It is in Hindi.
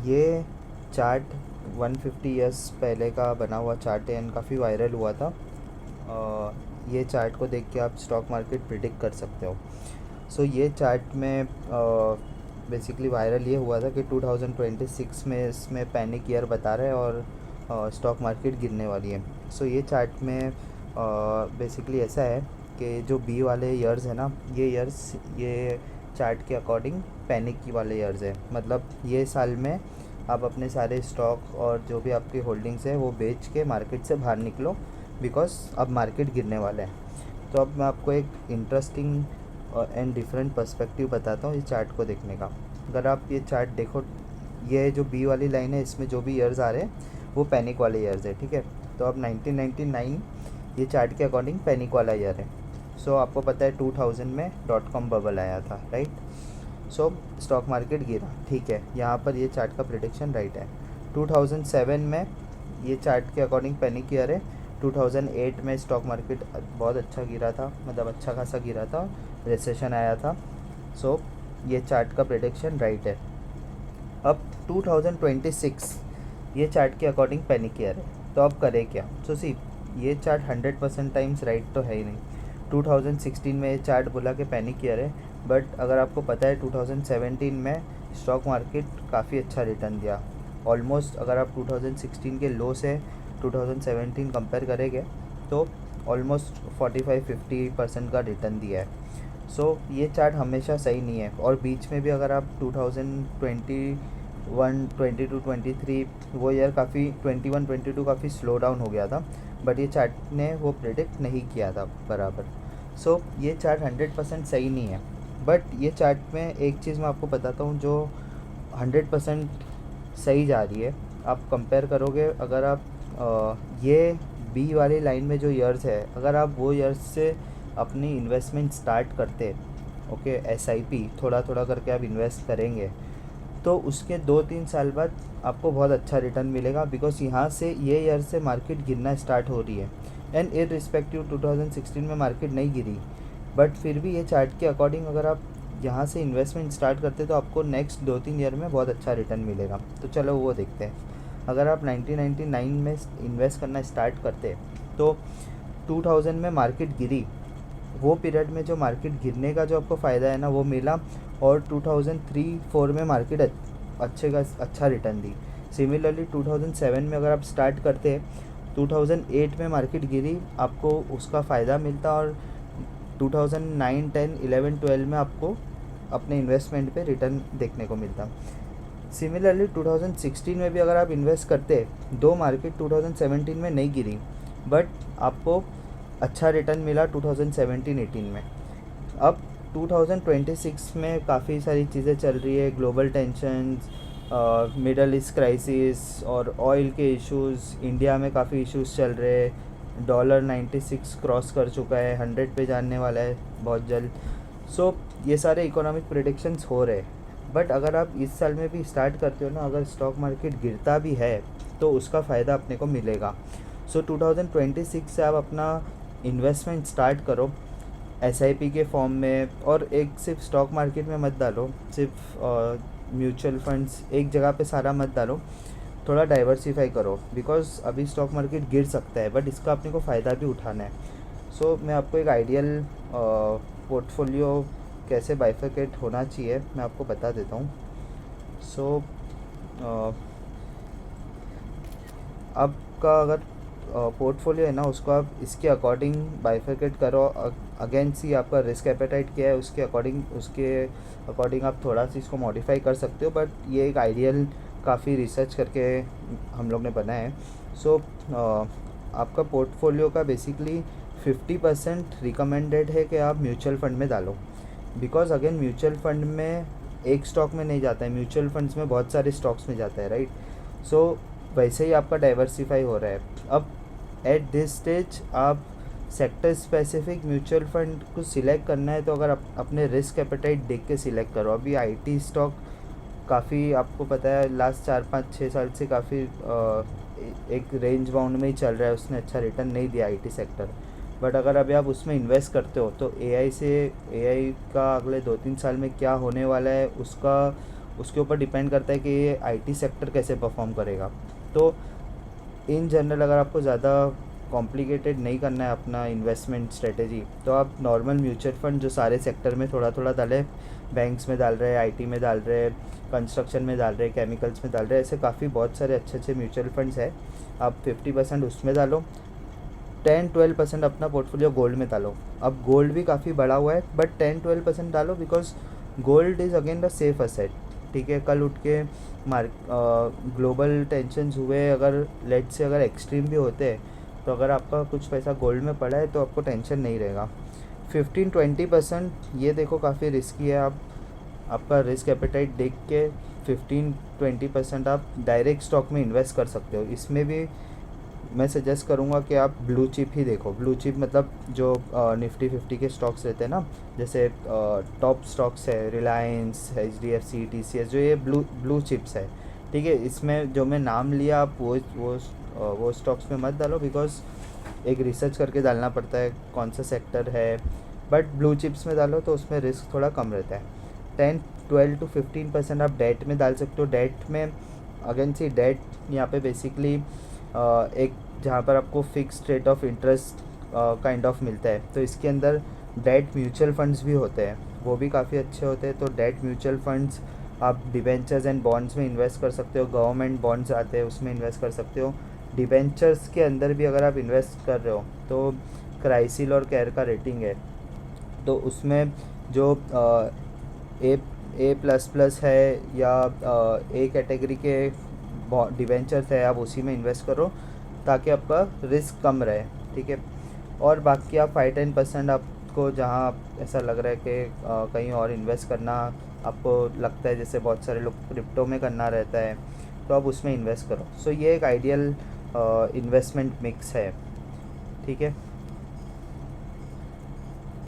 ये चार्ट 150 ईयर्स पहले का बना हुआ चार्ट है एंड काफ़ी वायरल हुआ था। ये चार्ट को देख के आप स्टॉक मार्केट प्रिडिक्ट कर सकते हो। सो ये चार्ट में बेसिकली वायरल ये हुआ था कि 2026 में इसमें पैनिक ईयर बता रहा है और स्टॉक मार्केट गिरने वाली है। सो ये चार्ट में बेसिकली ऐसा है कि जो बी वाले ईयर्स है ना, ये ईयर्स ये चार्ट के अकॉर्डिंग पैनिक की वाले ईयर्स है। मतलब ये साल में आप अपने सारे स्टॉक और जो भी आपकी होल्डिंग्स है वो बेच के मार्केट से बाहर निकलो, बिकॉज अब मार्केट गिरने वाला है। तो अब मैं आपको एक इंटरेस्टिंग एंड डिफरेंट पर्सपेक्टिव बताता हूँ इस चार्ट को देखने का। अगर आप ये चार्ट देखो, ये जो बी वाली लाइन है इसमें जो भी ईयर्स आ रहे हैं वो पैनिक वाले ईयर्स है, ठीक है। तो अब 1999 ये चार्ट के अकॉर्डिंग पैनिक वाला ईयर है। सो आपको पता है 2000 में .com बबल आया था, राइट। सो स्टॉक मार्केट गिरा, ठीक है। यहाँ पर ये चार्ट का प्रेडिक्शन राइट है। 2007 में ये चार्ट के अकॉर्डिंग पैनिक ईयर है। 2008 में स्टॉक मार्केट बहुत अच्छा गिरा था, मतलब अच्छा खासा गिरा था, रिसेशन आया था। सो ये चार्ट का प्रेडिक्शन राइट है। अब 2026 ये चार्ट के अकॉर्डिंग पैनिक ईयर है। तो अब करें क्या? सो सी, ये चार्ट 100% टाइम्स राइट तो है ही नहीं। 2016 में ये चार्ट बोला कि पैनिक ईयर है, बट अगर आपको पता है 2017 में स्टॉक मार्केट काफ़ी अच्छा रिटर्न दिया। ऑलमोस्ट अगर आप 2016 के लो से 2017 कंपेयर करेंगे तो ऑलमोस्ट 45-50% का रिटर्न दिया है। सो ये चार्ट हमेशा सही नहीं है। और बीच में भी अगर आप 2021, 22, 23 वो ईयर काफ़ी 21, 22 काफ़ी स्लो डाउन हो गया था, बट ये चार्ट ने वो प्रेडिक्ट नहीं किया था बराबर। सो ये चार्ट 100% सही नहीं है। बट ये चार्ट में एक चीज़ मैं आपको बताता हूँ जो 100% सही जा रही है। आप कंपेयर करोगे, अगर आप ये बी वाली लाइन में जो ईयर्स है, अगर आप वो ईयर्स से अपनी इन्वेस्टमेंट स्टार्ट करते, ओके, SIP थोड़ा थोड़ा करके आप इन्वेस्ट करेंगे, तो उसके 2-3 साल बाद आपको बहुत अच्छा रिटर्न मिलेगा। बिकॉज यहाँ से ये ईयर से मार्केट गिरना स्टार्ट हो रही है एंड इररिस्पेक्टिव 2016 में मार्केट नहीं गिरी, बट फिर भी ये चार्ट के अकॉर्डिंग अगर आप यहाँ से इन्वेस्टमेंट स्टार्ट करते तो आपको नेक्स्ट 2-3 ईयर में बहुत अच्छा रिटर्न मिलेगा। तो चलो वो देखते हैं। अगर आप 1999 में इन्वेस्ट करना स्टार्ट करते तो 2000 में मार्केट गिरी, वो पीरियड में जो मार्केट गिरने का जो आपको फ़ायदा है ना वो मिला, और 2003-4 में मार्केट अच्छा रिटर्न दी। सिमिलरली 2007 में अगर आप स्टार्ट करते 2008 में मार्केट गिरी, आपको उसका फ़ायदा मिलता, और 2009, 10, 11, 12 में आपको अपने इन्वेस्टमेंट पे रिटर्न देखने को मिलता। सिमिलरली 2016 में भी अगर आप इन्वेस्ट करते, दो मार्केट 2017 में नहीं गिरी, बट आपको अच्छा रिटर्न मिला 2017-18 में। अब 2026 में काफ़ी सारी चीज़ें चल रही है, global tensions, middle east crisis और ऑयल के इश्यूज़। इंडिया में काफ़ी इश्यूज़ चल रहे हैं। डॉलर 96 क्रॉस कर चुका है, 100 पे जाने वाला है बहुत जल्द। सो ये सारे इकोनॉमिक प्रेडिक्शंस हो रहे हैं। बट अगर आप इस साल में भी स्टार्ट करते हो ना, अगर स्टॉक मार्केट गिरता भी है तो उसका फ़ायदा अपने को मिलेगा। सो 2026 से आप अपना इन्वेस्टमेंट स्टार्ट करो SIP के फॉर्म में, और एक सिर्फ स्टॉक मार्केट में मत डालो, सिर्फ म्यूचुअल फंड्स एक जगह पे सारा मत डालो, थोड़ा डाइवर्सिफाई करो। बिकॉज अभी स्टॉक मार्केट गिर सकता है बट इसका अपने को फ़ायदा भी उठाना है। सो मैं आपको एक आइडियल पोर्टफोलियो कैसे बाइफरकेट होना चाहिए मैं आपको बता देता हूँ। सो आपका अगर पोर्टफोलियो है ना, उसको आप इसके अकॉर्डिंग बाइफरकेट करो। अगेन सी आपका रिस्क एपेटाइट क्या है, उसके अकॉर्डिंग आप थोड़ा सा इसको मॉडिफाई कर सकते हो, बट ये एक आइडियल काफ़ी रिसर्च करके हम लोग ने बनाया है। सो आपका पोर्टफोलियो का बेसिकली 50% रिकमेंडेड है कि आप म्यूचुअल फंड में डालो। बिकॉज अगेन म्यूचुअल फंड में एक स्टॉक में नहीं जाता है, म्यूचुअल फंड्स में बहुत सारे स्टॉक्स में जाता है, राइट। सो वैसे ही आपका डाइवर्सिफाई हो रहा है। अब एट दिस स्टेज आप सेक्टर स्पेसिफिक म्यूचुअल फंड को सिलेक्ट करना है तो अगर आप अपने रिस्क एपेटाइट देख के सिलेक्ट करो। अभी IT स्टॉक काफ़ी आपको पता है लास्ट 4-5-6 साल से काफ़ी एक रेंज बाउंड में ही चल रहा है, उसने अच्छा रिटर्न नहीं दिया IT सेक्टर। बट अगर अभी आप उसमें इन्वेस्ट करते हो तो AI का अगले 2-3 साल में क्या होने वाला है उसके ऊपर डिपेंड करता है कि ये आईटी सेक्टर कैसे परफॉर्म करेगा। तो इन जनरल अगर आपको ज़्यादा कॉम्प्लिकेटेड नहीं करना है अपना इन्वेस्टमेंट स्ट्रेटेजी, तो आप नॉर्मल म्यूचुअल फंड जो सारे सेक्टर में थोड़ा थोड़ा डालें, बैंक्स में डाल रहे हैं, आईटी में डाल रहे हैं, कंस्ट्रक्शन में डाल रहे हैं, केमिकल्स में डाल रहे हैं, ऐसे काफ़ी बहुत सारे अच्छे अच्छे म्यूचुअल फंड्स हैं। आप 50% उसमें डालो, 10-12% अपना पोर्टफोलियो गोल्ड में डालो। अब गोल्ड भी काफ़ी बढ़ा हुआ है, बट 10-12% डालो because gold is again the safe asset. ठीक है, कल उठ के ग्लोबल टेंशन्स हुए, अगर लेट से अगर एक्सट्रीम भी होते हैं, तो अगर आपका कुछ पैसा गोल्ड में पड़ा है तो आपको टेंशन नहीं रहेगा। 15-20% ये देखो काफ़ी रिस्की है। आप आपका रिस्क एपेटाइट देख के 15-20% आप डायरेक्ट स्टॉक में इन्वेस्ट कर सकते हो। इसमें भी मैं सजेस्ट करूँगा कि आप ब्लू चिप ही देखो। ब्लू चिप मतलब जो निफ्टी 50 के स्टॉक्स रहते हैं ना, जैसे टॉप स्टॉक्स है रिलायंस, HDFC, TCS, जो ये ब्लू चिप्स है। ठीक है, इसमें जो मैं नाम लिया आप वो स्टॉक्स में मत डालो, बिकॉज एक रिसर्च करके डालना पड़ता है कौन सा सेक्टर है। बट ब्लू चिप्स में डालो तो उसमें रिस्क थोड़ा कम रहता है। 10-12 to 15% आप डेट में डाल सकते हो। डेट में अगेन सी डेट यहाँ पे बेसिकली एक जहाँ पर आपको fixed rate of interest kind of मिलता है, तो इसके अंदर डेट म्यूचुअल फंड्स भी होते हैं, वो भी काफ़ी अच्छे होते हैं। तो डेट म्यूचुअल फंड्स आप डिबेंचर्स एंड बॉन्ड्स में इन्वेस्ट कर सकते हो, गवर्नमेंट बॉन्ड्स आते हैं उसमें इन्वेस्ट कर सकते हो। डिबेंचर्स के अंदर भी अगर आप इन्वेस्ट कर रहे हो तो क्राइसिल और केयर का रेटिंग है, तो उसमें जो A++ है या ए कैटेगरी के डिवेंचर्स है, आप उसी में इन्वेस्ट करो ताकि आपका रिस्क कम रहे। ठीक है, और बाकी आप 5-10% आपको जहाँ ऐसा लग रहा है कि कहीं और इन्वेस्ट करना आपको लगता है, जैसे बहुत सारे लोग क्रिप्टो में करना रहता है, तो आप उसमें इन्वेस्ट करो। सो ये एक आइडियल इन्वेस्टमेंट मिक्स है। ठीक है।